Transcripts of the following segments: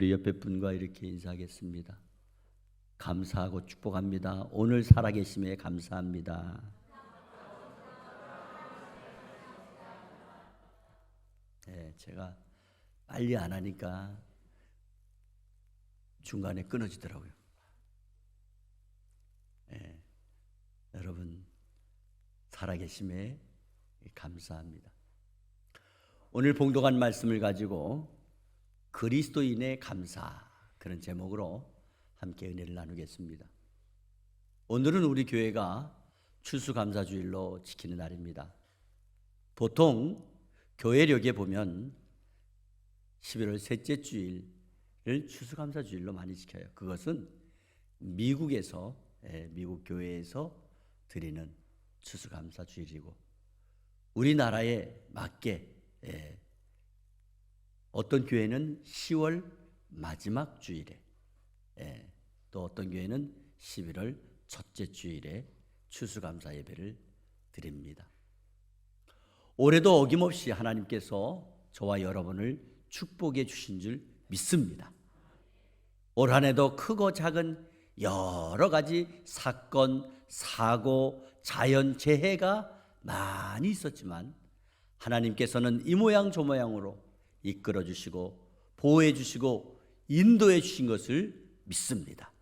우리 옆에 분과 이렇게 인사하겠습니다. 감사하고 축복합니다. 오늘 살아계심에 감사합니다. 네, 제가 빨리 안 하니까 중간에 끊어지더라고요. 네, 여러분 살아계심에 감사합니다. 오늘 봉독한 말씀을 가지고 그리스도인의 감사, 그런 제목으로 함께 은혜를 나누겠습니다. 오늘은 우리 교회가 추수감사주일로 지키는 날입니다. 보통 교회력에 보면 11월 셋째 주일을 추수감사주일로 많이 지켜요. 그것은 미국에서, 미국 교회에서 드리는 추수감사주일이고, 우리나라에 맞게 어떤 교회는 10월 마지막 주일에, 또 어떤 교회는 11월 첫째 주일에 추수감사 예배를 드립니다. 올해도 어김없이 하나님께서 저와 여러분을 축복해 주신 줄 믿습니다. 올 한 해도 크고 작은 여러 가지 사건, 사고, 자연재해가 많이 있었지만 하나님께서는 이 모양 저 모양으로 이끌어 주시고 보호해 주시고 인도해 주신 것을 믿습니다.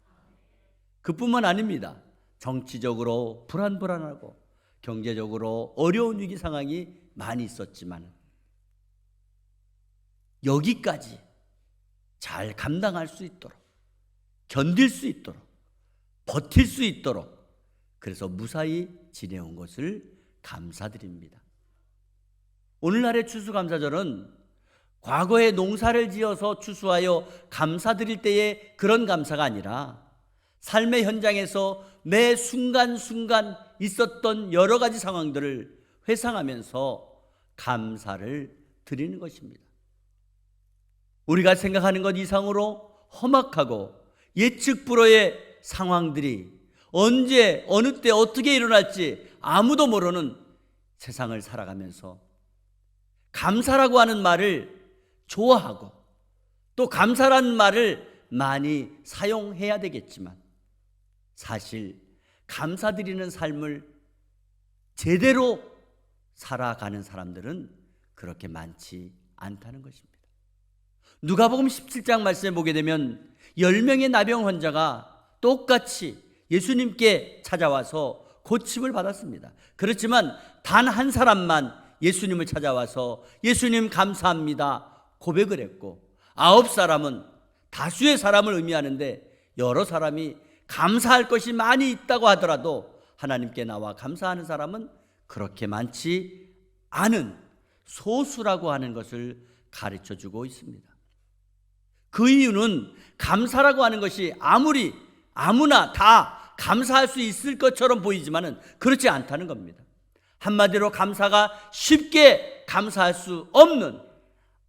그뿐만 아닙니다. 정치적으로 불안하고 경제적으로 어려운 위기 상황이 많이 있었지만 여기까지 잘 감당할 수 있도록, 견딜 수 있도록, 버틸 수 있도록, 그래서 무사히 지내온 것을 감사드립니다. 오늘날의 추수감사절은 과거에 농사를 지어서 추수하여 감사드릴 때의 그런 감사가 아니라 삶의 현장에서 매 순간순간 있었던 여러 가지 상황들을 회상하면서 감사를 드리는 것입니다. 우리가 생각하는 것 이상으로 험악하고 예측 불허의 상황들이 언제 어느 때 어떻게 일어날지 아무도 모르는 세상을 살아가면서 감사라고 하는 말을 좋아하고 또 감사라는 말을 많이 사용해야 되겠지만 사실 감사드리는 삶을 제대로 살아가는 사람들은 그렇게 많지 않다는 것입니다. 누가복음 17장 말씀에 보게 되면 10명의 나병 환자가 똑같이 예수님께 찾아와서 고침을 받았습니다. 그렇지만 단 한 사람만 예수님을 찾아와서 예수님 감사합니다 고백을 했고, 9사람은 다수의 사람을 의미하는데 여러 사람이 감사할 것이 많이 있다고 하더라도 하나님께 나와 감사하는 사람은 그렇게 많지 않은 소수라고 하는 것을 가르쳐 주고 있습니다. 그 이유는 감사라고 하는 것이 아무리 아무나 다 감사할 수 있을 것처럼 보이지만은 그렇지 않다는 겁니다. 한마디로 감사가 쉽게 감사할 수 없는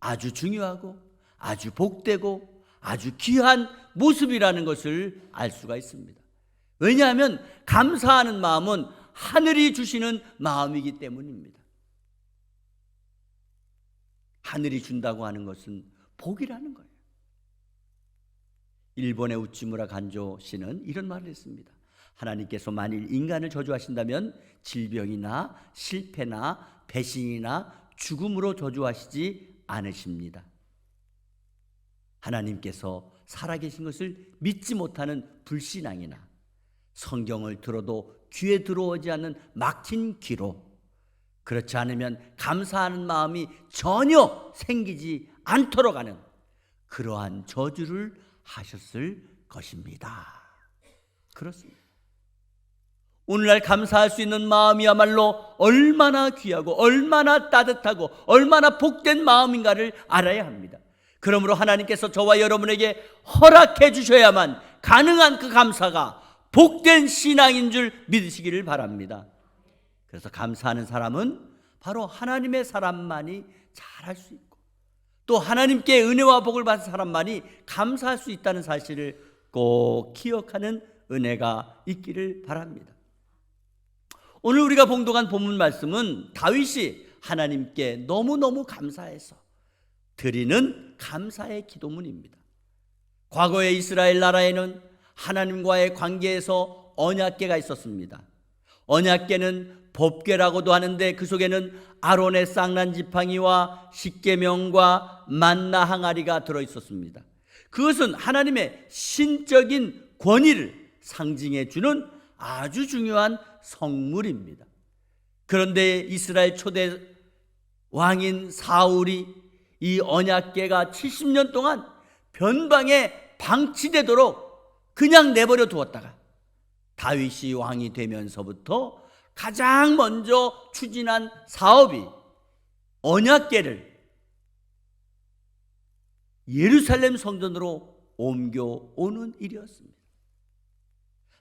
아주 중요하고 아주 복되고 아주 귀한 모습이라는 것을 알 수가 있습니다. 왜냐하면 감사하는 마음은 하늘이 주시는 마음이기 때문입니다. 하늘이 준다고 하는 것은 복이라는 거예요. 일본의 우치무라 간조 씨는 이런 말을 했습니다. 하나님께서 만일 인간을 저주하신다면 질병이나 실패나 배신이나 죽음으로 저주하시지 않으십니다. 하나님께서 살아계신 것을 믿지 못하는 불신앙이나 성경을 들어도 귀에 들어오지 않는 막힌 귀로, 그렇지 않으면 감사하는 마음이 전혀 생기지 않도록 하는 그러한 저주를 하셨을 것입니다. 그렇습니다. 오늘날 감사할 수 있는 마음이야말로 얼마나 귀하고 얼마나 따뜻하고 얼마나 복된 마음인가를 알아야 합니다. 그러므로 하나님께서 저와 여러분에게 허락해 주셔야만 가능한 그 감사가 복된 신앙인 줄 믿으시기를 바랍니다. 그래서 감사하는 사람은 바로 하나님의 사람만이 잘할 수 있고 또 하나님께 은혜와 복을 받은 사람만이 감사할 수 있다는 사실을 꼭 기억하는 은혜가 있기를 바랍니다. 오늘 우리가 봉독한 본문 말씀은 다윗이 하나님께 너무너무 감사해서 드리는 감사의 기도문입니다. 과거의 이스라엘 나라에는 하나님과의 관계에서 언약궤가 있었습니다. 언약궤는 법궤라고도 하는데 그 속에는 아론의 쌍난 지팡이와 십계명과 만나 항아리가 들어 있었습니다. 그것은 하나님의 신적인 권위를 상징해 주는 아주 중요한 성물입니다. 그런데 이스라엘 초대 왕인 사울이 이 언약궤가 70년 동안 변방에 방치되도록 그냥 내버려 두었다가 다윗이 왕이 되면서부터 가장 먼저 추진한 사업이 언약궤를 예루살렘 성전으로 옮겨오는 일이었습니다.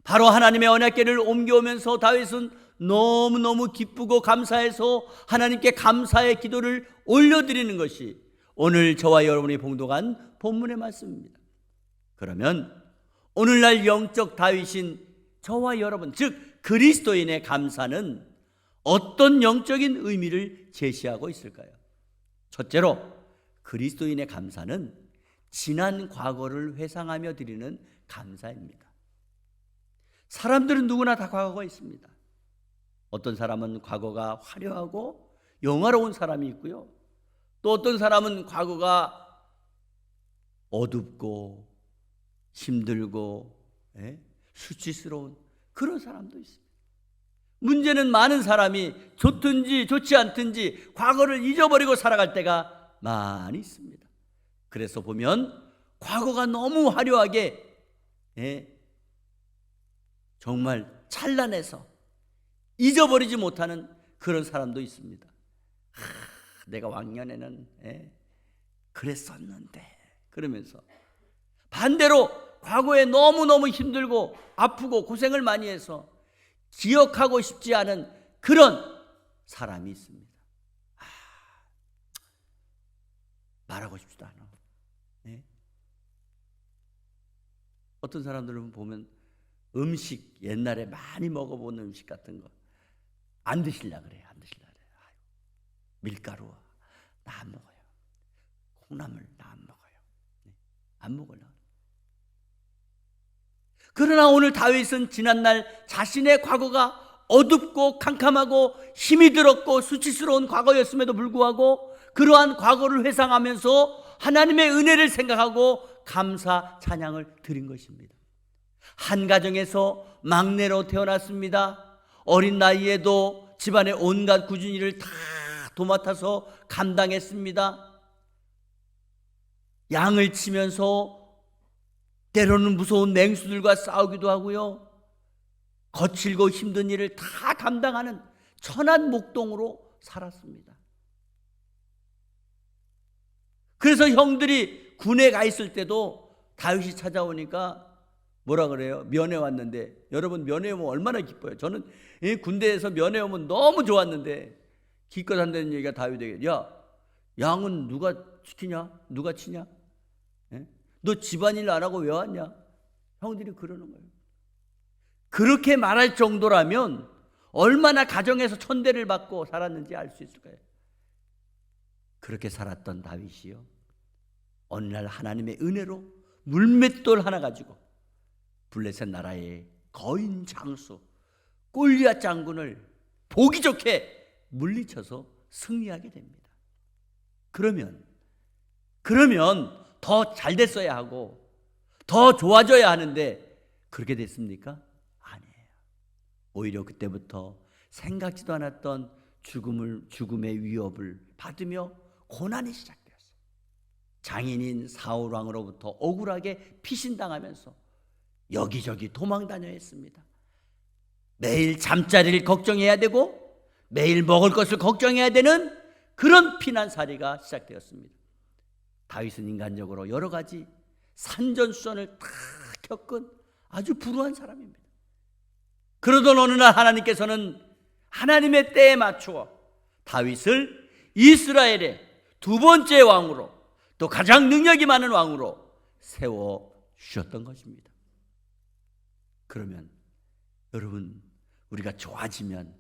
바로 하나님의 언약궤를 옮겨오면서 다윗은 너무너무 기쁘고 감사해서 하나님께 감사의 기도를 올려드리는 것이 오늘 저와 여러분이 봉독한 본문의 말씀입니다. 그러면 오늘날 영적 다윗인 저와 여러분, 즉 그리스도인의 감사는 어떤 영적인 의미를 제시하고 있을까요? 첫째로 그리스도인의 감사는 지난 과거를 회상하며 드리는 감사입니다. 사람들은 누구나 다 과거가 있습니다. 어떤 사람은 과거가 화려하고 영화로운 사람이 있고요. 또 어떤 사람은 과거가 어둡고 힘들고 수치스러운 그런 사람도 있습니다. 문제는 많은 사람이 좋든지 좋지 않든지 과거를 잊어버리고 살아갈 때가 많이 있습니다. 그래서 보면 과거가 너무 화려하게 정말 찬란해서 잊어버리지 못하는 그런 사람도 있습니다. 내가 왕년에는 그랬었는데 그러면서 반대로 과거에 너무너무 힘들고 아프고 고생을 많이 해서 기억하고 싶지 않은 그런 사람이 있습니다. 말하고 싶지도 않아. 어떤 사람들은 보면 음식 옛날에 많이 먹어본 음식 같은 거 안 드시려 그래요. 안 드시려 그래요. 밀가루 나 안 먹어요. 콩나물 나 안 먹어요. 안 먹어요. 그러나 오늘 다윗은 지난날 자신의 과거가 어둡고 캄캄하고 힘이 들었고 수치스러운 과거였음에도 불구하고 그러한 과거를 회상하면서 하나님의 은혜를 생각하고 감사 찬양을 드린 것입니다. 한 가정에서 막내로 태어났습니다. 어린 나이에도 집안의 온갖 굳은 일을 다 도맡아서 감당했습니다. 양을 치면서 때로는 무서운 맹수들과 싸우기도 하고요. 거칠고 힘든 일을 다 감당하는 천한 목동으로 살았습니다. 그래서 형들이 군에 가 있을 때도 다윗이 찾아오니까 뭐라 그래요? 면회 왔는데, 여러분 면회 오면 얼마나 기뻐요. 저는 군대에서 면회 오면 너무 좋았는데 기껏 한다는 얘기가 다윗에게, 야, 양은 누가 지키냐? 누가 치냐? 너 집안일 안 하고 왜 왔냐? 형들이 그러는 거예요. 그렇게 말할 정도라면 얼마나 가정에서 천대를 받고 살았는지 알 수 있을 거예요. 그렇게 살았던 다윗이요, 어느 날 하나님의 은혜로 물맷돌 하나 가지고 블레셋 나라의 거인 장수 골리앗 장군을 보기 좋게 물리쳐서 승리하게 됩니다. 그러면 더 잘 됐어야 하고 더 좋아져야 하는데 그렇게 됐습니까? 아니에요. 오히려 그때부터 생각지도 않았던 죽음의 위협을 받으며 고난이 시작되었어요. 장인인 사울 왕으로부터 억울하게 피신당하면서 여기저기 도망다녀야 했습니다. 매일 잠자리를 걱정해야 되고 매일 먹을 것을 걱정해야 되는 그런 피난살이가 시작되었습니다. 다윗은 인간적으로 여러 가지 산전수전을 다 겪은 아주 불우한 사람입니다. 그러던 어느 날 하나님께서는 하나님의 때에 맞추어 다윗을 이스라엘의 두 번째 왕으로, 또 가장 능력이 많은 왕으로 세워주셨던 것입니다. 그러면 여러분, 우리가 좋아지면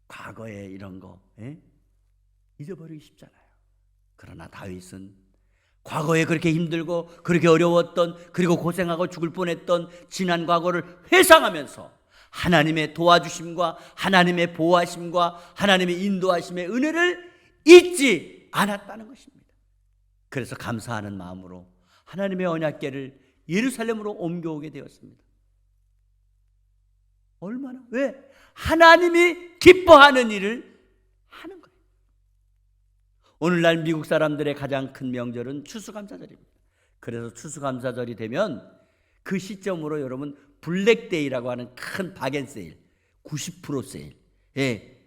과거에 이런 거 잊어버리기 쉽잖아요. 그러나 다윗은 과거에 그렇게 힘들고 그렇게 어려웠던, 그리고 고생하고 죽을 뻔했던 지난 과거를 회상하면서 하나님의 도와주심과 하나님의 보호하심과 하나님의 인도하심의 은혜를 잊지 않았다는 것입니다. 그래서 감사하는 마음으로 하나님의 언약궤를 예루살렘으로 옮겨오게 되었습니다. 얼마나? 왜? 하나님이 기뻐하는 일을 하는 거예요. 오늘날 미국 사람들의 가장 큰 명절은 추수감사절입니다. 그래서 추수감사절이 되면 그 시점으로 여러분 블랙데이라고 하는 큰 박앤세일, 90% 세일,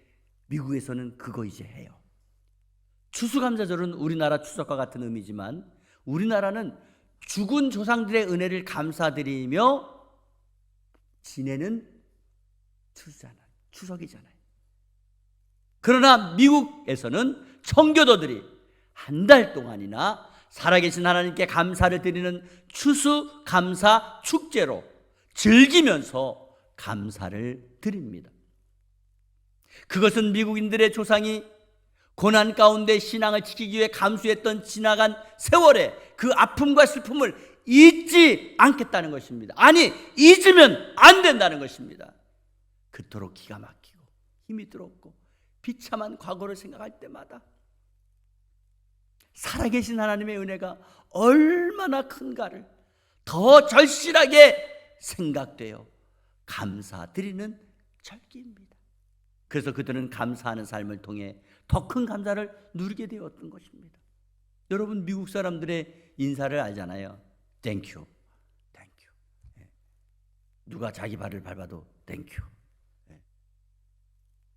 미국에서는 그거 이제 해요. 추수감사절은 우리나라 추석과 같은 의미지만 우리나라는 죽은 조상들의 은혜를 감사드리며 지내는 추석이잖아요. 그러나 미국에서는 청교도들이 한 달 동안이나 살아계신 하나님께 감사를 드리는 추수감사 축제로 즐기면서 감사를 드립니다. 그것은 미국인들의 조상이 고난 가운데 신앙을 지키기 위해 감수했던 지나간 세월의 그 아픔과 슬픔을 잊지 않겠다는 것입니다. 아니, 잊으면 안 된다는 것입니다. 그토록 기가 막히고 힘이 들었고 비참한 과거를 생각할 때마다 살아계신 하나님의 은혜가 얼마나 큰가를 더 절실하게 생각되어 감사드리는 절기입니다. 그래서 그들은 감사하는 삶을 통해 더 큰 감사를 누리게 되었던 것입니다. 여러분, 미국 사람들의 인사를 알잖아요. 땡큐, 땡큐. 누가 자기 발을 밟아도 땡큐.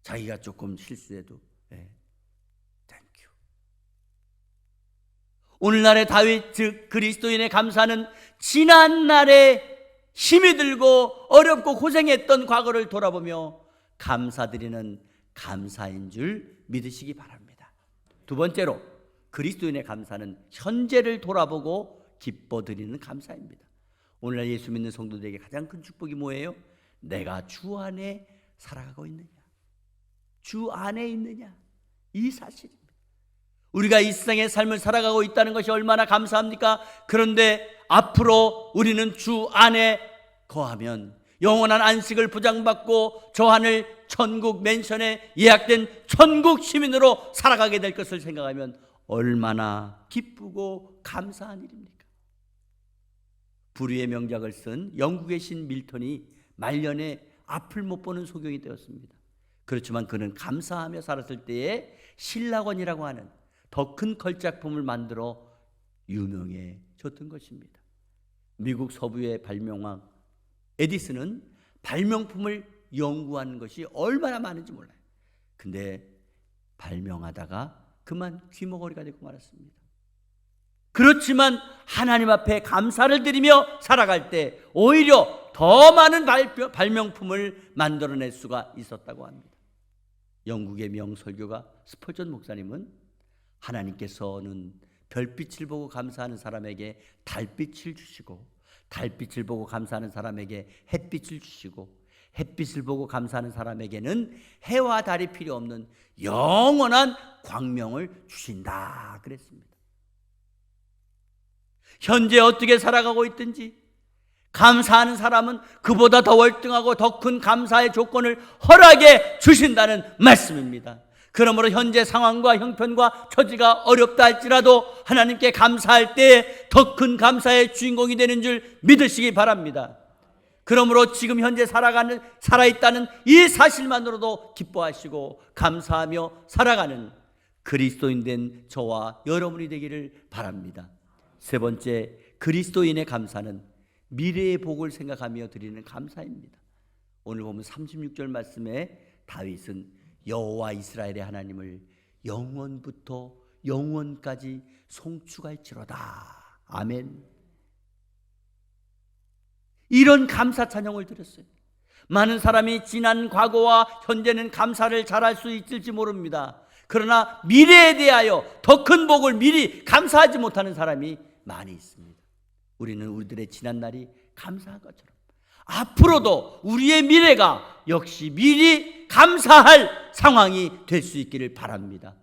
자기가 조금 실수해도 땡큐. 오늘날의 다윗, 즉 그리스도인의 감사는 지난 날에 힘이 들고 어렵고 고생했던 과거를 돌아보며 감사드리는 감사인 줄 믿으시기 바랍니다. 두 번째로, 그리스도인의 감사는 현재를 돌아보고 기뻐드리는 감사입니다. 오늘날 예수 믿는 성도들에게 가장 큰 축복이 뭐예요? 내가 주 안에 살아가고 있느냐, 주 안에 있느냐, 이 사실입니다. 우리가 이 세상의 삶을 살아가고 있다는 것이 얼마나 감사합니까? 그런데 앞으로 우리는 주 안에 거하면 영원한 안식을 보장받고 저 하늘 천국 맨션에 예약된 천국 시민으로 살아가게 될 것을 생각하면 얼마나 기쁘고 감사한 일입니까? 불의의 명작을 쓴 영국의 신 밀턴이 말년에 앞을 못 보는 소경이 되었습니다. 그렇지만 그는 감사하며 살았을 때에 신라권이라고 하는 더 큰 걸작품을 만들어 유명해졌던 것입니다. 미국 서부의 발명왕 에디슨은 발명품을 연구한 것이 얼마나 많은지 몰라요. 근데 발명하다가 그만 귀머거리가 되고 말았습니다. 그렇지만 하나님 앞에 감사를 드리며 살아갈 때 오히려 더 많은 발명품을 만들어낼 수가 있었다고 합니다. 영국의 명설교가 스펄전 목사님은 하나님께서는 별빛을 보고 감사하는 사람에게 달빛을 주시고 달빛을 보고 감사하는 사람에게 햇빛을 주시고 햇빛을 보고 감사하는 사람에게는 해와 달이 필요 없는 영원한 광명을 주신다 그랬습니다. 현재 어떻게 살아가고 있든지 감사하는 사람은 그보다 더 월등하고 더 큰 감사의 조건을 허락해 주신다는 말씀입니다. 그러므로 현재 상황과 형편과 처지가 어렵다 할지라도 하나님께 감사할 때 더 큰 감사의 주인공이 되는 줄 믿으시기 바랍니다. 그러므로 지금 현재 살아있다는 이 사실만으로도 기뻐하시고 감사하며 살아가는 그리스도인 된 저와 여러분이 되기를 바랍니다. 세 번째, 그리스도인의 감사는 미래의 복을 생각하며 드리는 감사입니다. 오늘 보면 36절 말씀에 다윗은 여호와 이스라엘의 하나님을 영원부터 영원까지 송축할지로다. 아멘. 이런 감사 찬양을 드렸어요. 많은 사람이 지난 과거와 현재는 감사를 잘할 수 있을지 모릅니다. 그러나 미래에 대하여 더 큰 복을 미리 감사하지 못하는 사람이 많이 있습니다. 우리는 우리들의 지난 날이 감사한 것처럼 앞으로도 우리의 미래가 역시 미리 감사할 상황이 될 수 있기를 바랍니다.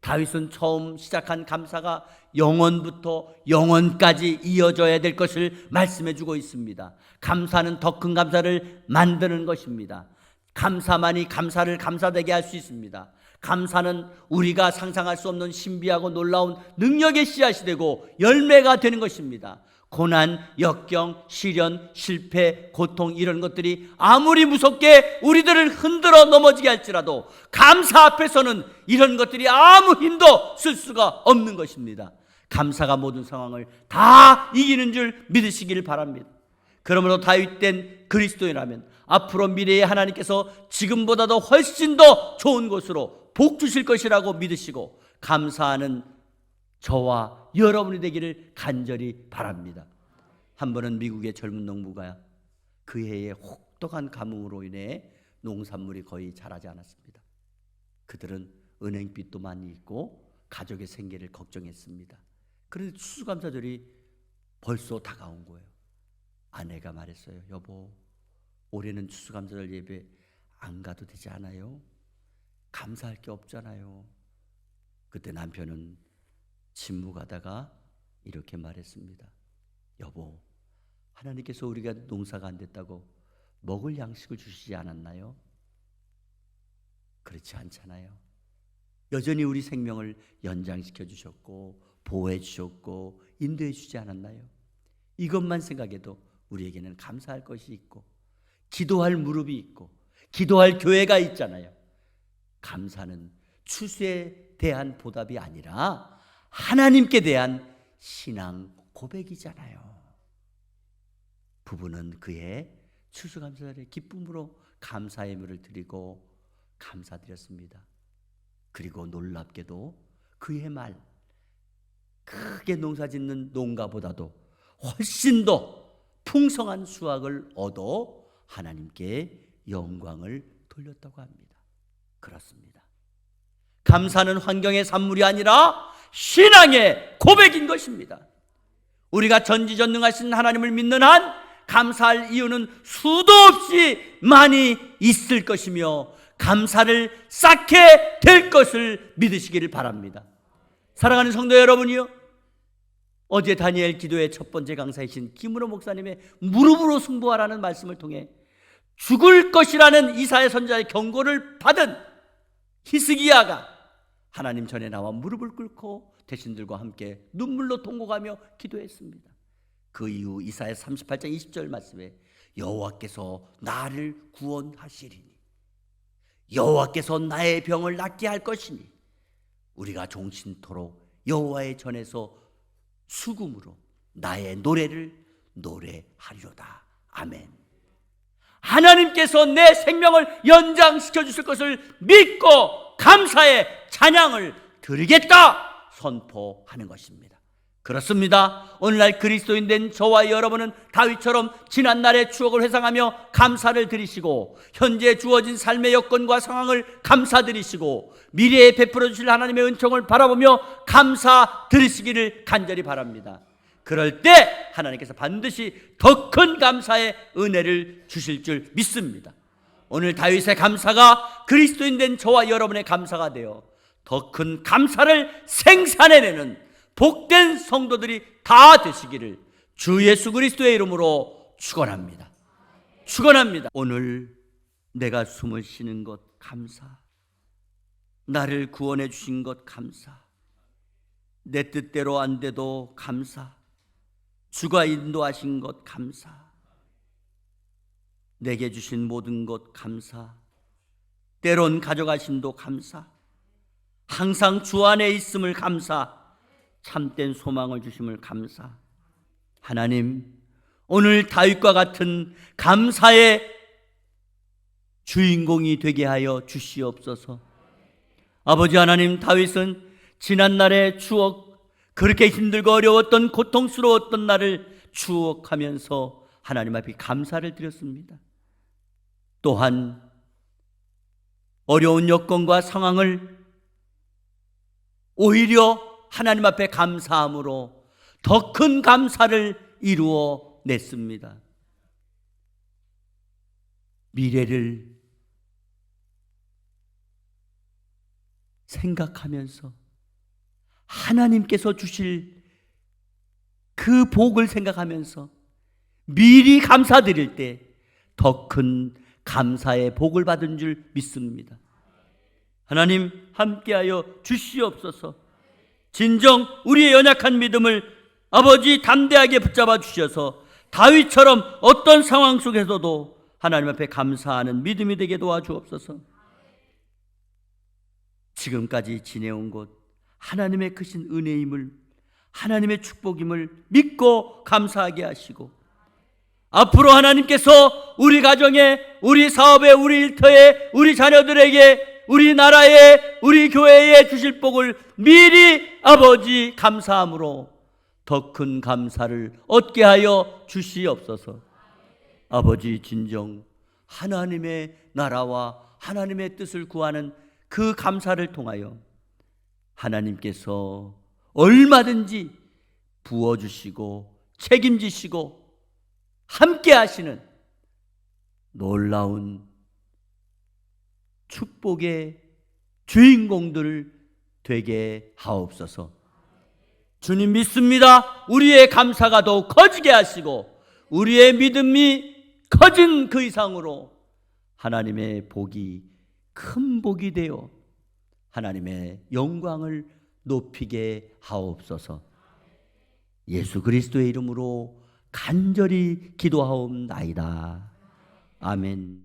다윗은 처음 시작한 감사가 영원부터 영원까지 이어져야 될 것을 말씀해 주고 있습니다. 감사는 더 큰 감사를 만드는 것입니다. 감사만이 감사를 감사되게 할 수 있습니다. 감사는 우리가 상상할 수 없는 신비하고 놀라운 능력의 씨앗이 되고 열매가 되는 것입니다. 고난, 역경, 시련, 실패, 고통 이런 것들이 아무리 무섭게 우리들을 흔들어 넘어지게 할지라도 감사 앞에서는 이런 것들이 아무 힘도 쓸 수가 없는 것입니다. 감사가 모든 상황을 다 이기는 줄 믿으시길 바랍니다. 그러므로 다윗된 그리스도인이라면 앞으로 미래에 하나님께서 지금보다도 훨씬 더 좋은 곳으로 복 주실 것이라고 믿으시고 감사하는 저와 여러분이 되기를 간절히 바랍니다. 한 번은 미국의 젊은 농부가 그 해에 혹독한 가뭄으로 인해 농산물이 거의 자라지 않았습니다. 그들은 은행빚도 많이 있고 가족의 생계를 걱정했습니다. 그런데 추수감사절이 벌써 다가온 거예요. 아내가 말했어요. 여보, 올해는 추수감사절 예배 안 가도 되지 않아요? 감사할 게 없잖아요. 그때 남편은 침묵하다가 이렇게 말했습니다. 여보, 하나님께서 우리가 농사가 안 됐다고 먹을 양식을 주시지 않았나요? 그렇지 않잖아요. 여전히 우리 생명을 연장시켜 주셨고 보호해 주셨고 인도해 주지 않았나요? 이것만 생각해도 우리에게는 감사할 것이 있고 기도할 무릎이 있고 기도할 교회가 있잖아요. 감사는 추수에 대한 보답이 아니라 하나님께 대한 신앙 고백이잖아요. 부부는 그의 추수감사절에 기쁨으로 감사의 예물을 드리고 감사드렸습니다. 그리고 놀랍게도 그의 말, 크게 농사짓는 농가보다도 훨씬 더 풍성한 수확을 얻어 하나님께 영광을 돌렸다고 합니다. 그렇습니다. 감사는 환경의 산물이 아니라 신앙의 고백인 것입니다. 우리가 전지전능하신 하나님을 믿는 한 감사할 이유는 수도 없이 많이 있을 것이며 감사를 쌓게 될 것을 믿으시기를 바랍니다. 사랑하는 성도 여러분이요, 어제 다니엘 기도의 첫 번째 강사이신 김은호 목사님의 무릎으로 승부하라는 말씀을 통해 죽을 것이라는 이사야 선지자의 경고를 받은 히스기야가 하나님 전에 나와 무릎을 꿇고 대신들과 함께 눈물로 통곡하며 기도했습니다. 그 이후 이사야 38장 20절 말씀에 여호와께서 나를 구원하시리니 여호와께서 나의 병을 낫게 할 것이니 우리가 종신토록 여호와의 전에서 수금으로 나의 노래를 노래하리로다. 아멘. 하나님께서 내 생명을 연장시켜 주실 것을 믿고 감사의 찬양을 드리겠다 선포하는 것입니다. 그렇습니다. 오늘날 그리스도인 된 저와 여러분은 다윗처럼 지난날의 추억을 회상하며 감사를 드리시고 현재 주어진 삶의 여건과 상황을 감사드리시고 미래에 베풀어 주실 하나님의 은총을 바라보며 감사 드리시기를 간절히 바랍니다. 그럴 때 하나님께서 반드시 더 큰 감사의 은혜를 주실 줄 믿습니다. 오늘 다윗의 감사가 그리스도인 된 저와 여러분의 감사가 되어 더 큰 감사를 생산해내는 복된 성도들이 다 되시기를 주 예수 그리스도의 이름으로 축원합니다. 축원합니다. 오늘 내가 숨을 쉬는 것 감사, 나를 구원해 주신 것 감사, 내 뜻대로 안 돼도 감사, 주가 인도하신 것 감사, 내게 주신 모든 것 감사, 때론 가져가심도 감사, 항상 주 안에 있음을 감사, 참된 소망을 주심을 감사. 하나님, 오늘 다윗과 같은 감사의 주인공이 되게 하여 주시옵소서. 아버지 하나님, 다윗은 지난날의 추억, 그렇게 힘들고 어려웠던 고통스러웠던 날을 추억하면서 하나님 앞에 감사를 드렸습니다. 또한 어려운 여건과 상황을 오히려 하나님 앞에 감사함으로 더 큰 감사를 이루어 냈습니다. 미래를 생각하면서 하나님께서 주실 그 복을 생각하면서 미리 감사드릴 때 더 큰 감사의 복을 받은 줄 믿습니다. 하나님 함께하여 주시옵소서. 진정 우리의 연약한 믿음을 아버지 담대하게 붙잡아 주셔서 다윗처럼 어떤 상황 속에서도 하나님 앞에 감사하는 믿음이 되게 도와주옵소서. 지금까지 지내온 곳 하나님의 크신 은혜임을, 하나님의 축복임을 믿고 감사하게 하시고, 앞으로 하나님께서 우리 가정에, 우리 사업에, 우리 일터에, 우리 자녀들에게, 우리 나라에, 우리 교회에 주실 복을 미리 아버지 감사함으로 더 큰 감사를 얻게 하여 주시옵소서. 아버지 진정 하나님의 나라와 하나님의 뜻을 구하는 그 감사를 통하여 하나님께서 얼마든지 부어주시고 책임지시고 함께 하시는 놀라운 축복의 주인공들 되게 하옵소서. 주님 믿습니다. 우리의 감사가 더욱 커지게 하시고 우리의 믿음이 커진 그 이상으로 하나님의 복이 큰 복이 되어 하나님의 영광을 높이게 하옵소서. 예수 그리스도의 이름으로 간절히 기도하옵나이다. 아멘.